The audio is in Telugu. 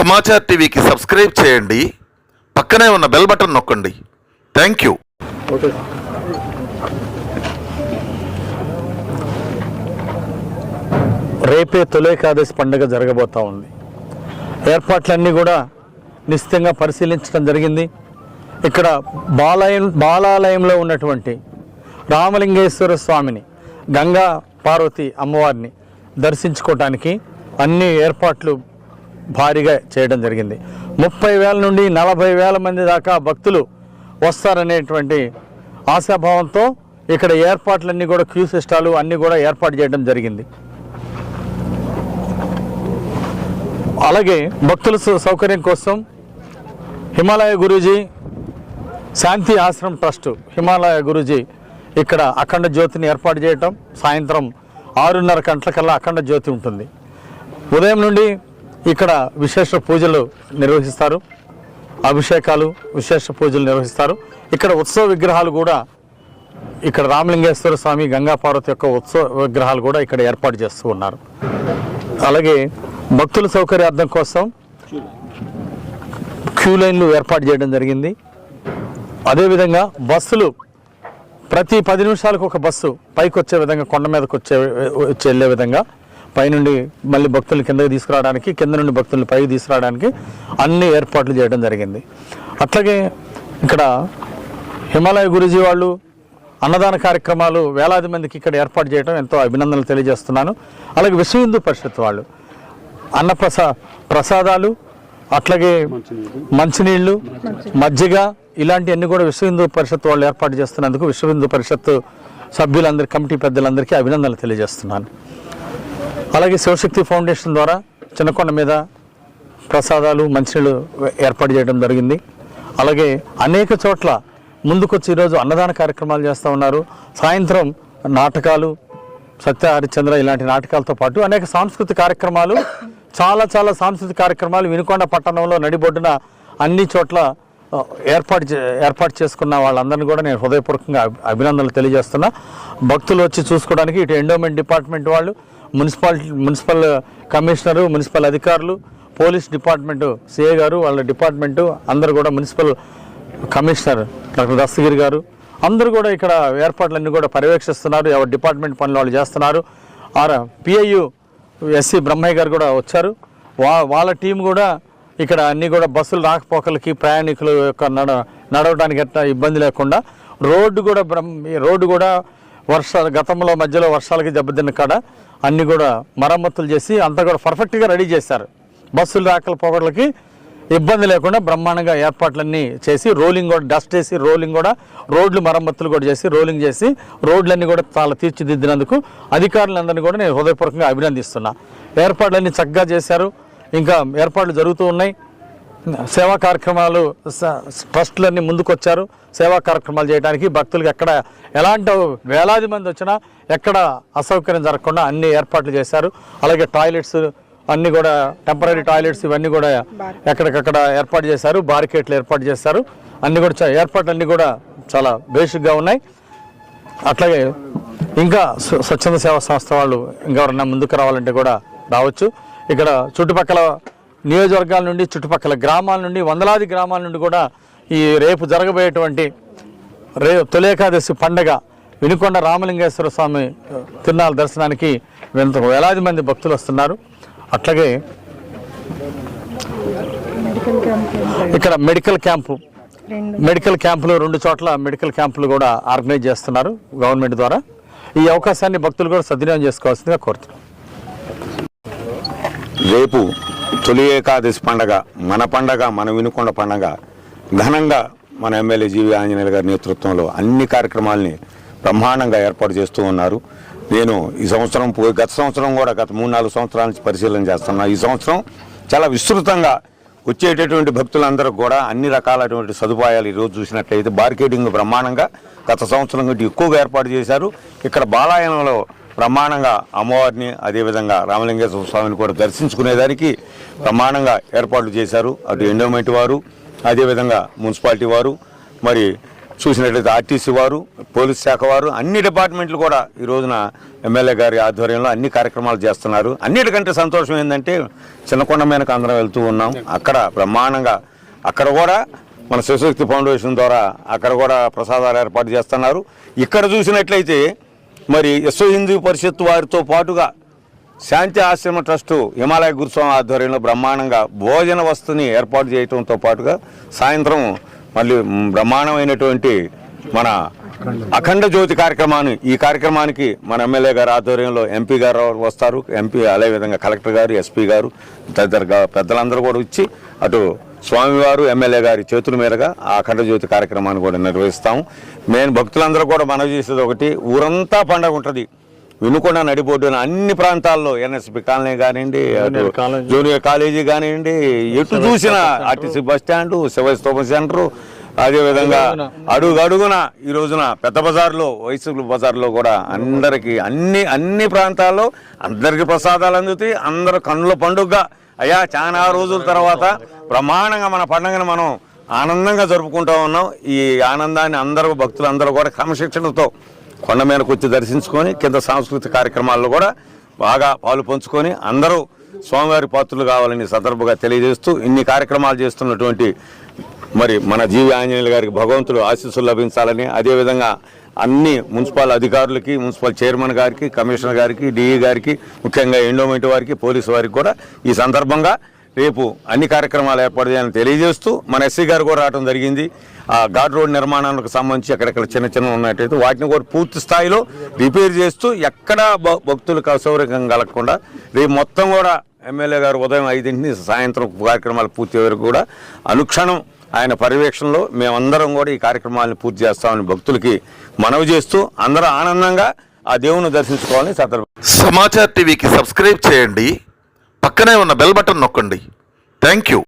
సమాచార్ టీవీకి సబ్స్క్రైబ్ చేయండి, పక్కనే ఉన్న బెల్ బటన్ నొక్కండి. Thank you. రేపే తొలి ఏకాదశి పండుగ జరగబోతూ ఉంది. ఏర్పాట్లన్నీ కూడా నిశ్చితంగా పరిశీలించడం జరిగింది. ఇక్కడ బాలాలయంలో ఉన్నటువంటి రామలింగేశ్వర స్వామిని, గంగా పార్వతి అమ్మవారిని దర్శించుకోవటానికి అన్ని ఏర్పాట్లు భారీగా చేయడం జరిగింది. 30,000 నుండి 40,000 మంది దాకా భక్తులు వస్తారనేటువంటి ఆశాభావంతో ఇక్కడ ఏర్పాట్లన్నీ కూడా క్యూ సిస్టాలు అన్నీ కూడా ఏర్పాటు చేయడం జరిగింది. అలాగే భక్తుల సౌకర్యం కోసం హిమాలయ గురూజీ శాంతి ఆశ్రమ్ ట్రస్ట్ హిమాలయ గురూజీ ఇక్కడ అఖండ జ్యోతిని ఏర్పాటు చేయటం, సాయంత్రం 6:30 గంటలకల్లా అఖండ జ్యోతి ఉంటుంది. ఉదయం నుండి ఇక్కడ విశేష పూజలు నిర్వహిస్తారు, అభిషేకాలు విశేష పూజలు నిర్వహిస్తారు. ఇక్కడ ఉత్సవ విగ్రహాలు కూడా, ఇక్కడ రామలింగేశ్వర స్వామి, గంగా పార్వతి యొక్క ఉత్సవ విగ్రహాలు కూడా ఇక్కడ ఏర్పాటు చేస్తూ ఉన్నారు. అలాగే భక్తుల సౌకర్యార్థం కోసం క్యూ లైన్లు ఏర్పాటు చేయడం జరిగింది. అదేవిధంగా బస్సులు ప్రతి 10 నిమిషాలకు ఒక బస్సు పైకి వచ్చే విధంగా, కొండ మీదకి వెళ్ళే విధంగా, పైనుండి మళ్ళీ భక్తులను కిందకి తీసుకురావడానికి, కింద నుండి భక్తులను పైకి తీసుకురావడానికి అన్ని ఏర్పాట్లు చేయడం జరిగింది. అట్లాగే ఇక్కడ హిమాలయ గురూజీ వాళ్ళు అన్నదాన కార్యక్రమాలు వేలాది మందికి ఇక్కడ ఏర్పాటు చేయడం ఎంతో అభినందనలు తెలియజేస్తున్నాను. అలాగే విశ్వ హిందూ పరిషత్ వాళ్ళు ప్రసాదాలు, అట్లాగే మంచినీళ్ళు, మజ్జిగ ఇలాంటివన్నీ కూడా విశ్వ హిందూ పరిషత్ వాళ్ళు ఏర్పాటు చేస్తున్నందుకు విశ్వ హిందూ పరిషత్ సభ్యులందరికీ, కమిటీ పెద్దలందరికీ అభినందనలు తెలియజేస్తున్నాను. అలాగే శివశక్తి ఫౌండేషన్ ద్వారా చిన్నకొండ మీద ప్రసాదాలు, మంచినీళ్ళు ఏర్పాటు చేయడం జరిగింది. అలాగే అనేక చోట్ల ముందుకొచ్చి ఈరోజు అన్నదాన కార్యక్రమాలు చేస్తూ ఉన్నారు. సాయంత్రం నాటకాలు, సత్య హరిశ్చంద్ర ఇలాంటి నాటకాలతో పాటు అనేక సాంస్కృతిక కార్యక్రమాలు, చాలా సాంస్కృతిక కార్యక్రమాలు వినుకొండ పట్టణంలో నడిబొడ్డున అన్ని చోట్ల ఏర్పాటు చేసుకున్న వాళ్ళందరినీ కూడా నేను హృదయపూర్వకంగా అభినందనలు తెలియజేస్తున్నా. భక్తులు వచ్చి చూసుకోవడానికి ఇటు ఎండోమెంట్ డిపార్ట్మెంట్ వాళ్ళు, మున్సిపల్ కమిషనరు, మున్సిపల్ అధికారులు, పోలీస్ డిపార్ట్మెంటు సిఐ గారు, వాళ్ళ డిపార్ట్మెంటు అందరూ కూడా, మున్సిపల్ కమిషనర్ డాక్టర్ దస్తగిరి గారు అందరూ కూడా ఇక్కడ ఏర్పాట్లన్నీ కూడా పర్యవేక్షిస్తున్నారు. ఎవరి డిపార్ట్మెంట్ పనులు వాళ్ళు చేస్తున్నారు. పిఐయు ఎస్సీ బ్రహ్మయ్య గారు కూడా వచ్చారు. వాళ్ళ టీం కూడా ఇక్కడ అన్నీ కూడా బస్సులు రాకపోకలకి, ప్రయాణికుల యొక్క నడవడానికి ఎట్లా ఇబ్బంది లేకుండా రోడ్డు కూడా గతంలో మధ్యలో వర్షాలకి దెబ్బతిన్న కాడ అన్నీ కూడా మరమ్మతులు చేసి అంతా కూడా పర్ఫెక్ట్గా రెడీ చేశారు. బస్సులు రాకపోకలకి ఇబ్బంది లేకుండా బ్రహ్మాండంగా ఏర్పాట్లన్నీ చేసి, రోలింగ్ కూడా, డస్ట్ వేసి రోలింగ్ కూడా, రోడ్లు మరమ్మతులు కూడా చేసి, రోలింగ్ చేసి రోడ్లన్నీ కూడా చాలా తీర్చిదిద్దినందుకు అధికారులందరినీ కూడా నేను హృదయపూర్వకంగా అభినందిస్తున్నా. ఏర్పాట్లన్నీ చక్కగా చేశారు. ఇంకా ఏర్పాట్లు జరుగుతూ ఉన్నాయి. సేవా కార్యక్రమాలు, ట్రస్టులన్నీ ముందుకొచ్చారు సేవా కార్యక్రమాలు చేయడానికి. భక్తులకు ఎక్కడ ఎలాంటి వేలాది మంది వచ్చినా ఎక్కడ అసౌకర్యం జరగకుండా అన్ని ఏర్పాట్లు చేశారు. అలాగే టాయిలెట్స్ అన్నీ కూడా, టెంపరీ టాయిలెట్స్ ఇవన్నీ కూడా ఎక్కడికక్కడ ఏర్పాటు చేశారు. బారికేట్లు ఏర్పాటు చేశారు. అన్నీ కూడా ఏర్పాట్లన్నీ కూడా చాలా బేసిక్గా ఉన్నాయి. అట్లాగే ఇంకా స్వచ్ఛంద సేవా సంస్థ వాళ్ళు ఇంకెవరన్నా ముందుకు రావాలంటే కూడా రావచ్చు. ఇక్కడ చుట్టుపక్కల నియోజకవర్గాల నుండి, చుట్టుపక్కల గ్రామాల నుండి, వందలాది గ్రామాల నుండి కూడా ఈ రేపు జరగబోయేటువంటి తొలి ఏకాదశి పండగ వినుకొండ రామలింగేశ్వర స్వామి తిరునాళ్ళ దర్శనానికి వేలాది మంది భక్తులు వస్తున్నారు. అట్లాగే ఇక్కడ మెడికల్ క్యాంపులు 2 చోట్ల మెడికల్ క్యాంపులు కూడా ఆర్గనైజ్ చేస్తున్నారు గవర్నమెంట్ ద్వారా. ఈ అవకాశాన్ని భక్తులు కూడా సద్వినియోగం చేసుకోవాల్సిందిగా కోరుతున్నాం. రేపు తొలి ఏకాదశి పండగ, మన వినుకొండ పండగ ఘనంగా మన ఎమ్మెల్యే జీవి ఆంజనేయులు గారి నేతృత్వంలో అన్ని కార్యక్రమాలని బ్రహ్మాండంగా ఏర్పాటు చేస్తూ ఉన్నారు. నేను ఈ సంవత్సరం గత సంవత్సరం కూడా గత 3-4 సంవత్సరాల నుంచి పరిశీలన చేస్తున్నా. ఈ సంవత్సరం చాలా విస్తృతంగా వచ్చేటటువంటి భక్తులందరూ కూడా అన్ని రకాలైనటువంటి సదుపాయాలు ఈరోజు చూసినట్లయితే బార్కెటింగ్ బ్రహ్మాండంగా గత సంవత్సరం కంటే ఎక్కువగా ఏర్పాటు చేశారు. ఇక్కడ బాలాయనంలో బ్రహ్మాండంగా అమ్మవారిని, అదేవిధంగా రామలింగేశ్వర స్వామిని కూడా దర్శించుకునేదానికి బ్రహ్మాండంగా ఏర్పాట్లు చేశారు. అటు ఎండోమెంట్ వారు, అదేవిధంగా మున్సిపాలిటీ వారు, మరి చూసినట్లయితే ఆర్టీసీ వారు, పోలీస్ శాఖ వారు, అన్ని డిపార్ట్మెంట్లు కూడా ఈ రోజున ఎమ్మెల్యే గారి ఆధ్వర్యంలో అన్ని కార్యక్రమాలు చేస్తున్నారు. అన్నిటికంటే సంతోషం ఏంటంటే చిన్నకొండ మీదకి అందరం వెళ్తూ ఉన్నాం. అక్కడ బ్రహ్మాండంగా అక్కడ కూడా మన శివశక్తి ఫౌండేషన్ ద్వారా అక్కడ కూడా ప్రసాదాలు ఏర్పాటు చేస్తున్నారు. ఇక్కడ చూసినట్లయితే మరి విశ్వ హిందూ పరిషత్ వారితో పాటుగా శాంతి ఆశ్రమ ట్రస్టు హిమాలయ గురుస్వామి ఆధ్వర్యంలో బ్రహ్మాండంగా భోజన వస్తుని ఏర్పాటు చేయడంతో పాటుగా సాయంత్రం మళ్ళీ బ్రహ్మాండమైనటువంటి మన అఖండ జ్యోతి ఈ కార్యక్రమానికి మన ఎమ్మెల్యే గారి ఆధ్వర్యంలో ఎంపీ గారు వస్తారు. ఎంపీ అదేవిధంగా కలెక్టర్ గారు, ఎస్పీ గారు తదితర పెద్దలందరూ కూడా వచ్చి అటు స్వామివారు ఎమ్మెల్యే గారి చేతుల మీదుగా ఆ అఖండ జ్యోతి కార్యక్రమాన్ని కూడా నిర్వహిస్తాము. మెయిన్ భక్తులందరూ కూడా మనవి చేసేది ఒకటి, ఊరంతా పండగ ఉంటుంది. వినుకొండ నడిబొడ్డున అన్ని ప్రాంతాల్లో ఎన్ఎస్పి కాలనీ కానివ్వండి, జూనియర్ కాలేజీ కానివ్వండి, ఎటు చూసిన ఆర్టీసీ బస్ స్టాండు, శివస్తూపం సెంటరు, అదేవిధంగా అడుగున ఈ రోజున పెద్ద బజార్లో, వైసీపీ బజార్లో కూడా అందరికీ అన్ని ప్రాంతాల్లో అందరికీ ప్రసాదాలు అందుతాయి. అందరూ కన్నుల పండుగగా అయ్యా చాలా రోజుల తర్వాత బ్రహ్మాండంగా మన పండుగను మనం ఆనందంగా జరుపుకుంటూ ఉన్నాం. ఈ ఆనందాన్ని అందరూ భక్తులందరూ కూడా క్రమశిక్షణతో కొండ మీదకు వచ్చి దర్శించుకొని కింద సాంస్కృతిక కార్యక్రమాల్లో కూడా బాగా పాలు పంచుకొని అందరూ స్వామివారి పాత్రలు కావాలని సందర్భంగా తెలియజేస్తూ ఇన్ని కార్యక్రమాలు చేస్తున్నటువంటి మరి మన జీవి ఆంజనేయులు గారికి భగవంతుడు ఆశీస్సులు లభించాలని, అదేవిధంగా అన్ని మున్సిపల్ అధికారులకి, మున్సిపల్ చైర్మన్ గారికి, కమిషనర్ గారికి, డిఈ గారికి, ముఖ్యంగా ఎండోమెంట్ వారికి, పోలీసు వారికి కూడా ఈ సందర్భంగా రేపు అన్ని కార్యక్రమాలు ఏర్పాటు చేయాలని తెలియజేస్తూ మన ఎస్సీ గారు కూడా రావడం జరిగింది. ఆ ఘాట్ రోడ్ నిర్మాణానికి సంబంధించి అక్కడక్కడ చిన్న ఉన్నట్టయితే వాటిని కూడా పూర్తి స్థాయిలో రిపేర్ చేస్తూ ఎక్కడా భక్తులకు అసౌకర్యం కలగకుండా రేపు మొత్తం కూడా ఎమ్మెల్యే గారు ఉదయం 5 సాయంత్రం కార్యక్రమాలు పూర్తి వరకు కూడా అనుక్షణం ఆయన పర్యవేక్షణలో మేమందరం కూడా ఈ కార్యక్రమాలను పూర్తి చేస్తామని భక్తులకి మనవి చేస్తూ అందరూ ఆనందంగా ఆ దేవుని దర్శించుకోవాలని సందర్భం. సమాచార్ టీవీకి సబ్స్క్రైబ్ చేయండి, పక్కనే ఉన్న బెల్ బటన్ నొక్కండి. Thank you.